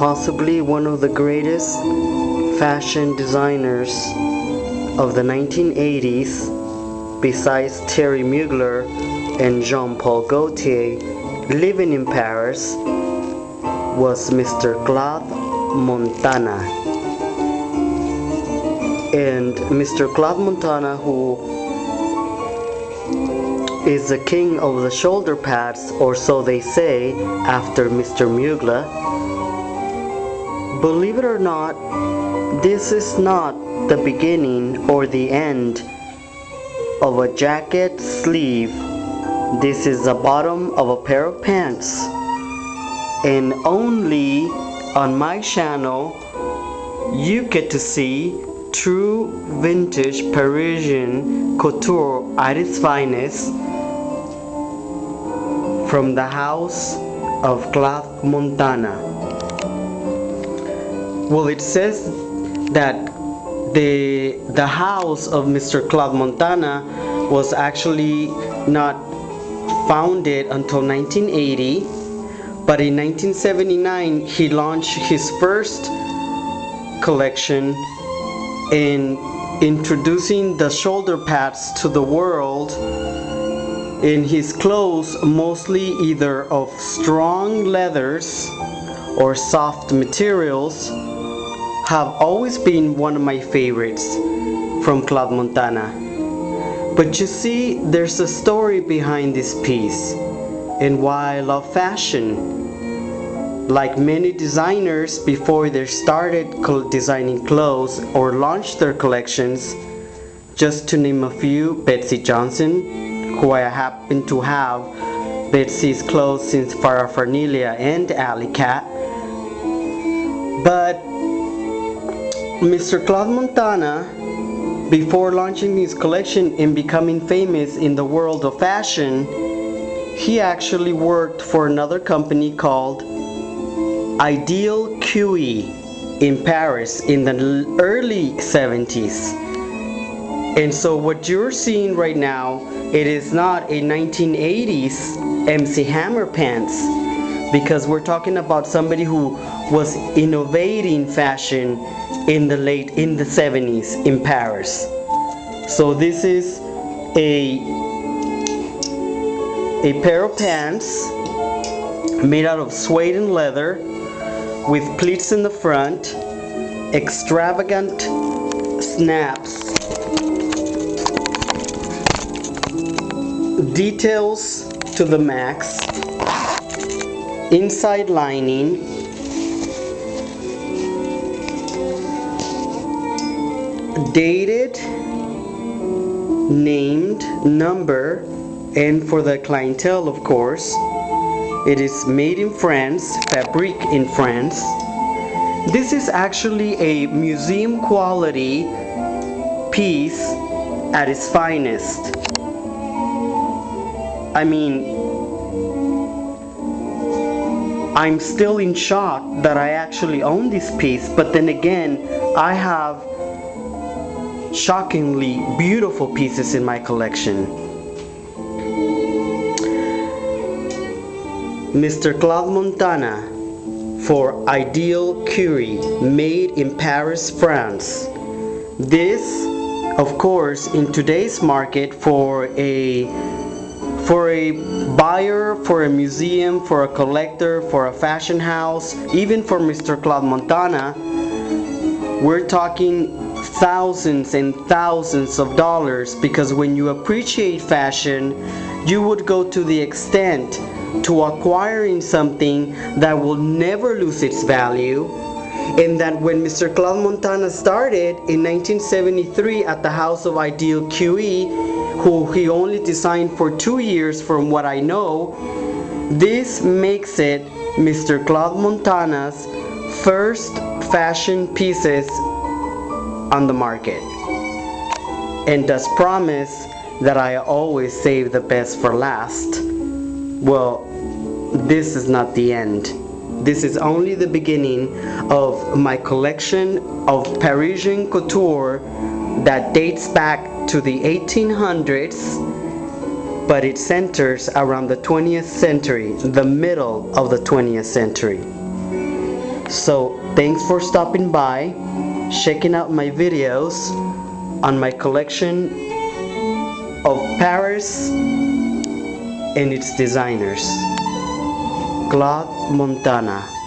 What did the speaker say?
possibly one of the greatest fashion designers of the 1980s, besides Thierry Mugler and Jean-Paul Gaultier, living in Paris, was Mr. Claude Montana. And Mr. Claude Montana, who is the king of the shoulder pads, or so they say, after Mr. Mugler. Believe it or not, this is not the beginning or the end of a jacket sleeve. This is the bottom of a pair of pants. And only on my channel you get to see true vintage Parisian couture at its finest from the house of Claude Montana. Well, it says that the house of Mr. Claude Montana was actually not founded until 1980, but in 1979 he launched his first collection in introducing the shoulder pads to the world. In his clothes, mostly either of strong leathers or soft materials, have always been one of my favorites from Claude Montana. But you see, there's a story behind this piece and why I love fashion. Like many designers before they started designing clothes or launched their collections, just to name a few, Betsy Johnson, who I happen to have Betsy's clothes since Paraphernalia and Alley Cat. But Mr. Claude Montana, before launching his collection and becoming famous in the world of fashion, he actually worked for another company called Idéal-Cuir in Paris in the early 70s. And so what you're seeing right now, it is not a 1980s MC Hammer pants, because we're talking about somebody who was innovating fashion in the 70s in Paris. So this is a pair of pants made out of suede and leather with pleats in the front, extravagant snaps, details to the max, inside lining, dated, named, number, and for the clientele, of course, it is made in France, fabrique in France. This is actually a museum quality piece at its finest. I mean, I'm still in shock that I actually own this piece, but then again, I have shockingly beautiful pieces in my collection. Mr. Claude Montana for Idéal-Cuir, made in Paris, France. This, of course, in today's market for a buyer, for a museum, for a collector, for a fashion house, even for Mr. Claude Montana, we're talking thousands and thousands of dollars, because when you appreciate fashion, you would go to the extent to acquiring something that will never lose its value. And that when Mr. Claude Montana started in 1973 at the house of Idéal-Cuir, who he only designed for 2 years from what I know, this makes it Mr. Claude Montana's first fashion pieces on the market, and does promise that I always save the best for last. Well, this is not the end. This is only the beginning of my collection of Parisian couture that dates back to the 1800s, but it centers around the 20th century, the middle of the 20th century. So thanks for stopping by, checking out my videos on my collection of Paris and its designers. Claude Montana.